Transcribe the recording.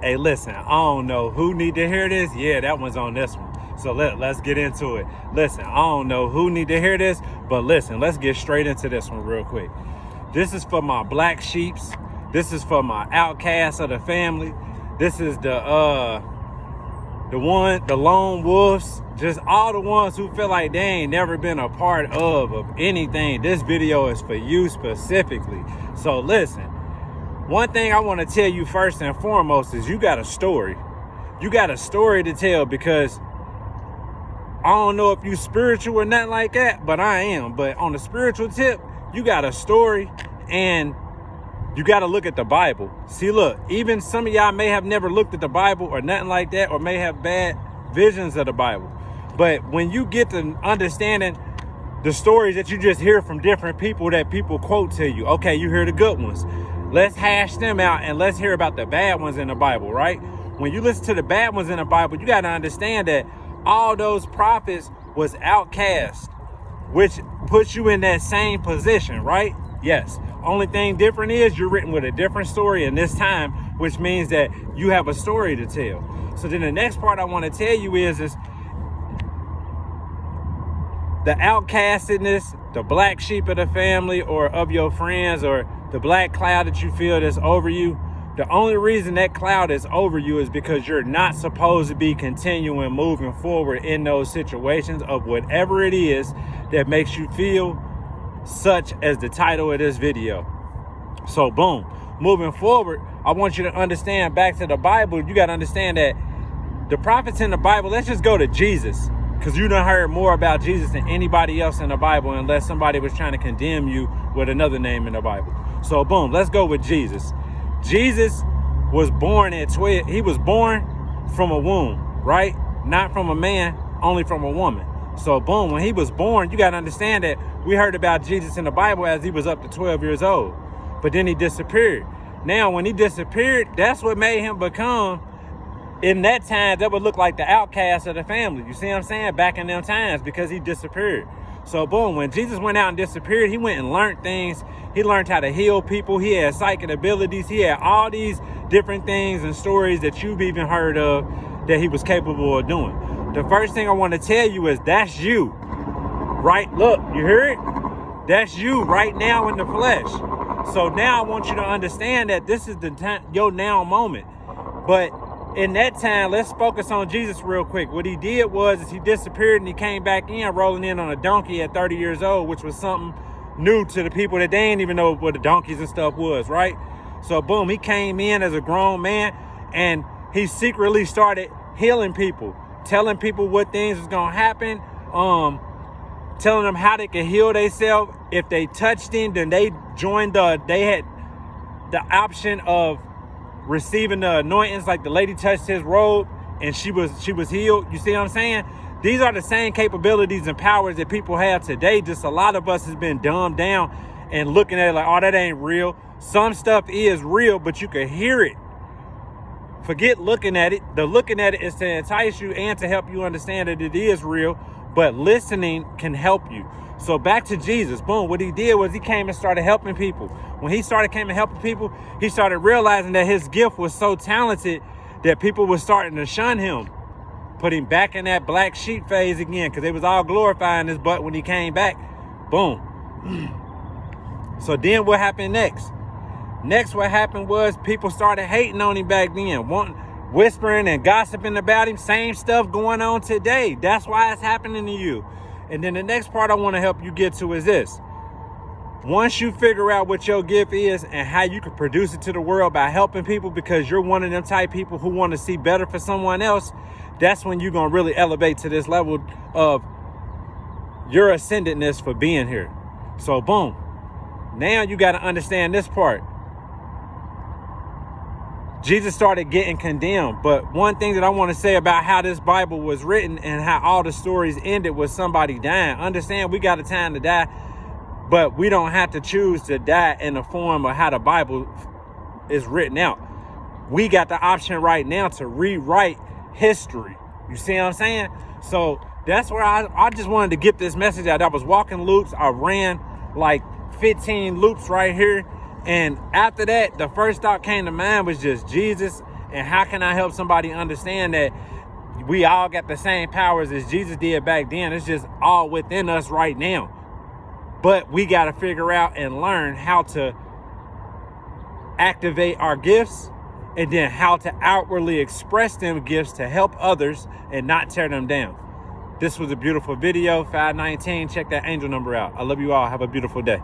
Hey, listen, I don't know who need to hear this. Yeah, that one's on this one. So let's get into it. Listen, I don't know who need to hear this, but listen, let's get straight into this one real quick. This is for my black sheeps. This is for my outcasts of the family. This is the lone wolves, just all the ones who feel like they ain't never been a part of anything. This video is for you specifically. So listen, one thing I want to tell you first and foremost is you got a story. You got a story to tell, because I don't know if you spiritual or nothing like that, but I am. But on the spiritual tip, you got a story, and you got to look at the Bible. See, look, even some of y'all may have never looked at the Bible or nothing like that, or may have bad visions of the Bible. But when you get to understanding the stories that you just hear from different people that people quote to you, okay, you hear the good ones. Let's hash them out and let's hear about the bad ones in the Bible, right? When you listen to the bad ones in the Bible, you got to understand that all those prophets was outcast, which puts you in that same position, right? Yes. Only thing different is you're written with a different story in this time, which means that you have a story to tell. So then the next part I want to tell you is the outcastedness, the black sheep of the family or of your friends, or the black cloud that you feel that's over you. The only reason that cloud is over you is because you're not supposed to be continuing moving forward in those situations of whatever it is that makes you feel such as the title of this video. So boom, moving forward, I want you to understand, back to the Bible, you got to understand that the prophets in the Bible, let's just go to Jesus, because you done heard more about Jesus than anybody else in the Bible, unless somebody was trying to condemn you with another name in the Bible. So boom, let's go with Jesus. Jesus was born at 12. He was born from a womb, right? Not from a man, only from a woman. So boom, when he was born, you got to understand that we heard about Jesus in the Bible as he was up to 12 years old, but then he disappeared. Now, when he disappeared, that's what made him become, in that time, that would look like the outcast of the family. You see what I'm saying? Back in them times, because he disappeared. So boom, when Jesus went out and disappeared, he went and learned things. He learned how to heal people. He had psychic abilities. He had all these different things and stories that you've even heard of that he was capable of doing. The first thing I want to tell you is that's you, right? Look, you hear it? That's you right now in the flesh. So now I want you to understand that this is the time, your now moment. But in that time, let's focus on Jesus real quick. What he did was he disappeared and he came back in, rolling in on a donkey at 30 years old, which was something new to the people that they didn't even know what the donkeys and stuff was, right? So boom, he came in as a grown man and he secretly started healing people, telling people what things was gonna happen, telling them how they could heal themselves. If they touched him, then they had the option of receiving the anointings, like the lady touched his robe and she was healed. You see what I'm saying? These are the same capabilities and powers that people have today. Just a lot of us has been dumbed down and looking at it like, oh, that ain't real. Some stuff is real, but you can hear it. Forget looking at it. The looking at it is to entice you and to help you understand that it is real, but listening can help you. So back to Jesus. Boom. What he did was he came and started helping people. When he came and helping people, he started realizing that his gift was so talented that people were starting to shun him. Put him back in that black sheep phase again, because they was all glorifying his butt when he came back. Boom. So then what happened next? Next, what happened was people started hating on him back then, whispering and gossiping about him. Same stuff going on today. That's why it's happening to you. And then the next part I want to help you get to is this. Once you figure out what your gift is and how you can produce it to the world by helping people, because you're one of them type people who want to see better for someone else, that's when you're going to really elevate to this level of your ascendantness for being here. So boom. Now you got to understand this part. Jesus started getting condemned. But one thing that I want to say about how this Bible was written and how all the stories ended with somebody dying. Understand, we got a time to die, but we don't have to choose to die in the form of how the Bible is written out. We got the option right now to rewrite history. You see what I'm saying? So that's where I just wanted to get this message out. I was walking loops. I ran like 15 loops right here. And after that, the first thought came to mind was just Jesus And how can I help somebody understand that we all got the same powers as Jesus did back then? It's just all within us right now. But we got to figure out and learn how to activate our gifts, and then how to outwardly express them gifts to help others and not tear them down. This was a beautiful video. 519. Check that angel number out. I love you all. Have a beautiful day.